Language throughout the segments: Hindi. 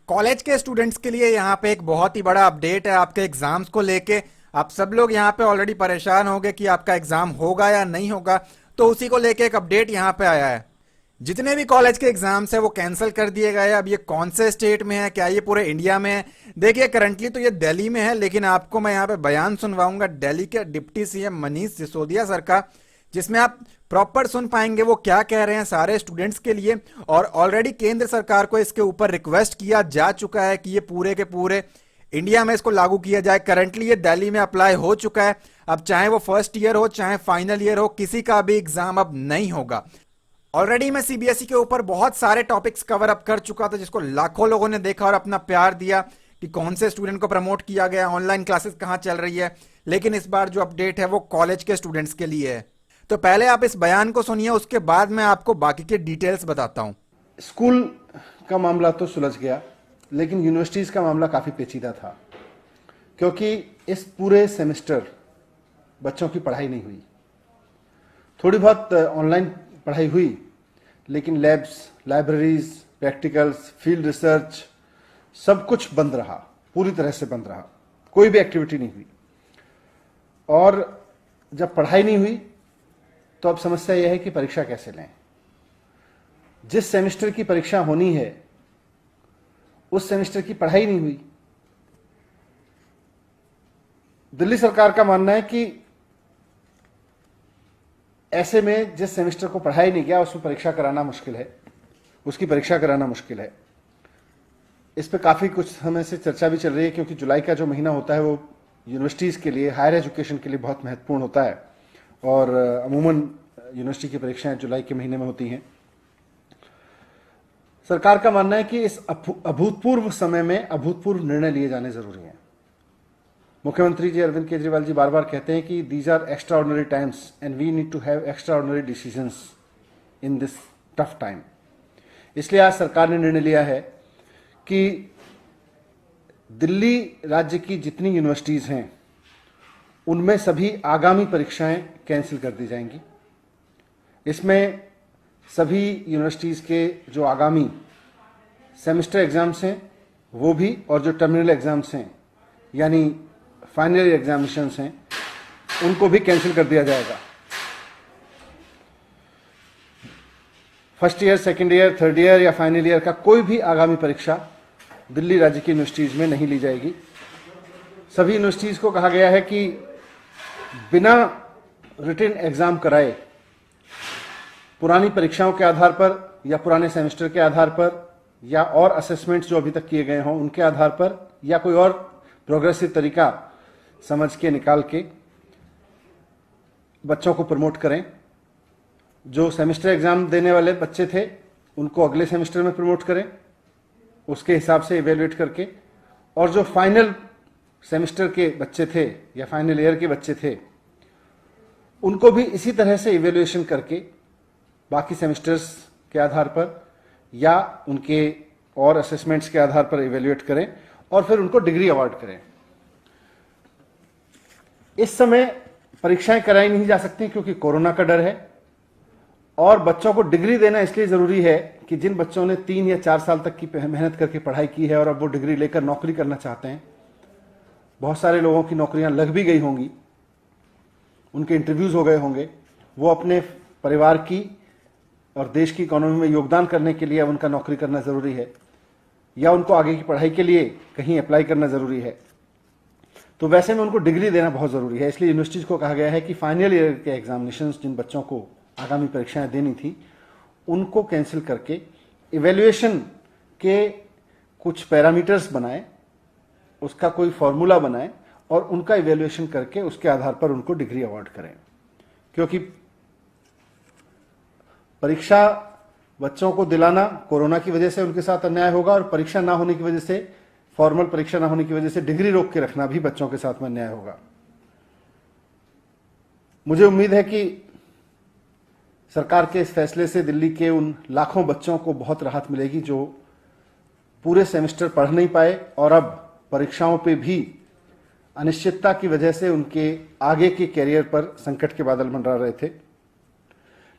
कॉलेज के स्टूडेंट्स के लिए यहाँ पे एक बहुत ही बड़ा अपडेट है आपके एग्जाम्स को लेके। आप सब लोग यहाँ पे ऑलरेडी परेशान होंगे कि आपका एग्जाम होगा या नहीं होगा, तो उसी को लेके एक अपडेट यहाँ पे आया है। जितने भी कॉलेज के एग्जाम्स है वो कैंसिल कर दिए गए हैं। अब ये कौन से स्टेट में है, क्या ये पूरे इंडिया में है? देखिए, करंटली तो ये दिल्ली में है, लेकिन आपको मैं यहाँ पे बयान सुनवाऊंगा दिल्ली के deputy CM Manish Sisodia sir का, जिसमें आप प्रॉपर सुन पाएंगे वो क्या कह रहे हैं सारे स्टूडेंट्स के लिए। और ऑलरेडी केंद्र सरकार को इसके ऊपर रिक्वेस्ट किया जा चुका है कि ये पूरे के पूरे इंडिया में इसको लागू किया जाए। करंटली ये दिल्ली में अप्लाई हो चुका है। अब चाहे वो फर्स्ट ईयर हो चाहे फाइनल ईयर हो, किसी का भी एग्जाम अब नहीं होगा। ऑलरेडी मैं सीबीएसई के ऊपर बहुत सारे टॉपिक्स कवर अप कर चुका था, जिसको लाखों लोगों ने देखा और अपना प्यार दिया कि कौन से स्टूडेंट को प्रमोट किया गया, ऑनलाइन क्लासेस कहाँ चल रही है। लेकिन इस बार जो अपडेट है वो कॉलेज के स्टूडेंट्स के लिए है। तो पहले आप इस बयान को सुनिए, उसके बाद मैं आपको बाकी के डिटेल्स बताता हूं। स्कूल का मामला तो सुलझ गया, लेकिन यूनिवर्सिटीज़ का मामला काफ़ी पेचीदा था, क्योंकि इस पूरे सेमेस्टर बच्चों की पढ़ाई नहीं हुई। थोड़ी बहुत ऑनलाइन पढ़ाई हुई, लेकिन labs, libraries, practicals, field research सब कुछ बंद रहा, पूरी तरह से बंद रहा। कोई भी एक्टिविटी नहीं हुई। और जब पढ़ाई नहीं हुई तो अब समस्या यह है कि परीक्षा कैसे लें। जिस सेमेस्टर की परीक्षा होनी है उस सेमेस्टर की पढ़ाई नहीं हुई। दिल्ली सरकार का मानना है कि ऐसे में जिस सेमेस्टर को पढ़ाई नहीं गया उसमें परीक्षा कराना मुश्किल है, उसकी परीक्षा कराना मुश्किल है। इस पे काफ़ी कुछ समय से चर्चा भी चल रही है, क्योंकि जुलाई का जो महीना होता है वो यूनिवर्सिटीज़ के लिए, हायर एजुकेशन के लिए बहुत महत्वपूर्ण होता है। और अमूमन यूनिवर्सिटी की परीक्षाएं जुलाई के महीने में होती हैं। सरकार का मानना है कि इस अभूतपूर्व समय में अभूतपूर्व निर्णय लिए जाने जरूरी हैं। मुख्यमंत्री जी अरविंद केजरीवाल जी बार बार कहते हैं कि these are extraordinary times and we need to have extraordinary decisions in this tough time. इसलिए आज सरकार ने निर्णय लिया है कि दिल्ली राज्य की जितनी यूनिवर्सिटीज़ हैं उनमें सभी आगामी परीक्षाएं कैंसिल कर दी जाएंगी। इसमें सभी यूनिवर्सिटीज़ के जो आगामी सेमेस्टर एग्ज़ाम्स हैं वो भी, और जो टर्मिनल एग्ज़ाम्स हैं यानी फाइनल एग्जामिनेशंस हैं, उनको भी कैंसिल कर दिया जाएगा। First year, second year, third year या फाइनल ईयर का कोई भी आगामी परीक्षा दिल्ली राज्य की यूनिवर्सिटीज़ में नहीं ली जाएगी। सभी यूनिवर्सिटीज़ को कहा गया है कि बिना रिटन एग्ज़ाम कराए, पुरानी परीक्षाओं के आधार पर या पुराने सेमेस्टर के आधार पर या और असेसमेंट्स जो अभी तक किए गए हों उनके आधार पर या कोई और प्रोग्रेसिव तरीका समझ के निकाल के बच्चों को प्रमोट करें। जो सेमेस्टर एग्ज़ाम देने वाले बच्चे थे उनको अगले सेमेस्टर में प्रमोट करें, उसके हिसाब से इवेलुएट करके। और जो फाइनल सेमेस्टर के बच्चे थे या फाइनल ईयर के बच्चे थे उनको भी इसी तरह से इवेल्युएशन करके बाकी सेमेस्टर्स के आधार पर या उनके और असेसमेंट्स के आधार पर इवेल्युएट करें और फिर उनको डिग्री अवार्ड करें। इस समय परीक्षाएं कराई नहीं जा सकती क्योंकि कोरोना का डर है, और बच्चों को डिग्री देना इसलिए ज़रूरी है कि जिन बच्चों ने 3 या 4 साल तक की मेहनत करके पढ़ाई की है और अब वो डिग्री लेकर नौकरी करना चाहते हैं, बहुत सारे लोगों की नौकरियां लग भी गई होंगी, उनके इंटरव्यूज़ हो गए होंगे, वो अपने परिवार की और देश की इकोनॉमी में योगदान करने के लिए उनका नौकरी करना ज़रूरी है, या उनको आगे की पढ़ाई के लिए कहीं अप्लाई करना ज़रूरी है। तो वैसे में उनको डिग्री देना बहुत ज़रूरी है। इसलिए यूनिवर्सिटीज़ को कहा गया है कि फाइनल ईयर के एग्जामिनेशंस जिन बच्चों को आगामी परीक्षाएं देनी थी उनको कैंसिल करके इवेल्युएशन के कुछ पैरामीटर्स बनाएं, उसका कोई फॉर्मूला बनाएं और उनका इवेल्युएशन करके उसके आधार पर उनको डिग्री अवार्ड करें। क्योंकि परीक्षा बच्चों को दिलाना कोरोना की वजह से उनके साथ अन्याय होगा, और परीक्षा ना होने की वजह से, फॉर्मल परीक्षा ना होने की वजह से डिग्री रोक के रखना भी बच्चों के साथ में अन्याय होगा। मुझे उम्मीद है कि सरकार के इस फैसले से दिल्ली के उन लाखों बच्चों को बहुत राहत मिलेगी जो पूरे सेमेस्टर पढ़ नहीं पाए और अब परीक्षाओं पे भी अनिश्चितता की वजह से उनके आगे के कैरियर पर संकट के बादल मंडरा रहे थे।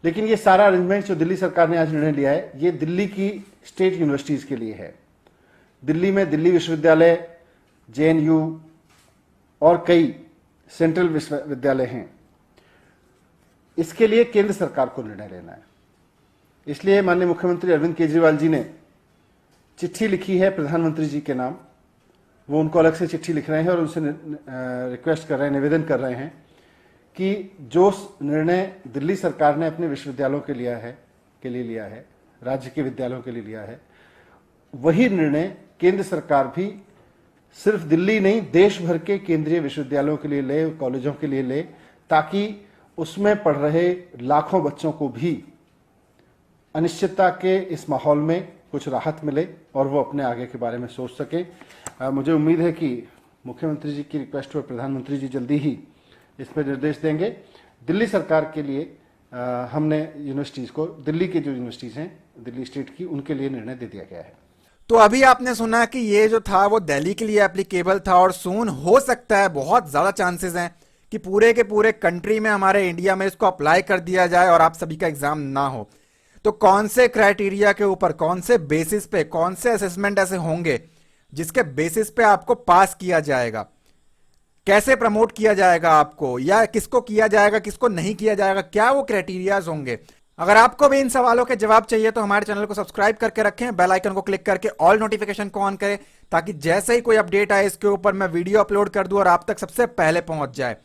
लेकिन ये सारा अरेंजमेंट जो दिल्ली सरकार ने आज निर्णय लिया है, ये दिल्ली की स्टेट यूनिवर्सिटीज़ के लिए है। दिल्ली में दिल्ली विश्वविद्यालय, जेएनयू और कई सेंट्रल विश्वविद्यालय हैं। इसके लिए केंद्र सरकार को निर्णय लेना है। इसलिए माननीय मुख्यमंत्री अरविंद केजरीवाल जी ने चिट्ठी लिखी है प्रधानमंत्री जी के नाम। वो उनको अलग से चिट्ठी लिख रहे हैं और उनसे रिक्वेस्ट कर रहे हैं, निवेदन कर रहे हैं कि जो निर्णय दिल्ली सरकार ने अपने विश्वविद्यालयों के लिए लिया है, राज्य के विद्यालयों के लिए लिया है, वही निर्णय केंद्र सरकार भी सिर्फ दिल्ली नहीं, देश भर के केंद्रीय विश्वविद्यालयों के लिए ले, कॉलेजों के लिए ले, ताकि उसमें पढ़ रहे लाखों बच्चों को भी अनिश्चितता के इस माहौल में कुछ राहत मिले और वो अपने आगे के बारे में सोच सकें। मुझे उम्मीद है कि मुख्यमंत्री जी की रिक्वेस्ट पर प्रधानमंत्री जी जल्दी ही इस पर निर्देश देंगे। दिल्ली सरकार के लिए हमने यूनिवर्सिटीज़ को, दिल्ली की जो यूनिवर्सिटीज़ हैं दिल्ली स्टेट की, उनके लिए निर्णय दे दिया गया है। तो अभी आपने सुना कि ये जो था वो दिल्ली के लिए एप्लीकेबल था और सून हो सकता है, बहुत ज्यादा चांसेस हैं कि पूरे के पूरे कंट्री में, हमारे इंडिया में इसको अप्लाई कर दिया जाए और आप सभी का एग्जाम ना हो। तो कौन से क्राइटेरिया के ऊपर, कौन से बेसिस पे, कौन से असेसमेंट ऐसे होंगे जिसके बेसिस पे आपको पास किया जाएगा, कैसे प्रमोट किया जाएगा आपको, या किसको किया जाएगा किसको नहीं किया जाएगा, क्या वो क्राइटेरियाज होंगे? अगर आपको भी इन सवालों के जवाब चाहिए तो हमारे चैनल को सब्सक्राइब करके रखें, बेल आइकन को क्लिक करके ऑल नोटिफिकेशन को ऑन करें, ताकि जैसे ही कोई अपडेट आए इसके ऊपर मैं वीडियो अपलोड कर दूं और आप तक सबसे पहले पहुंच जाए।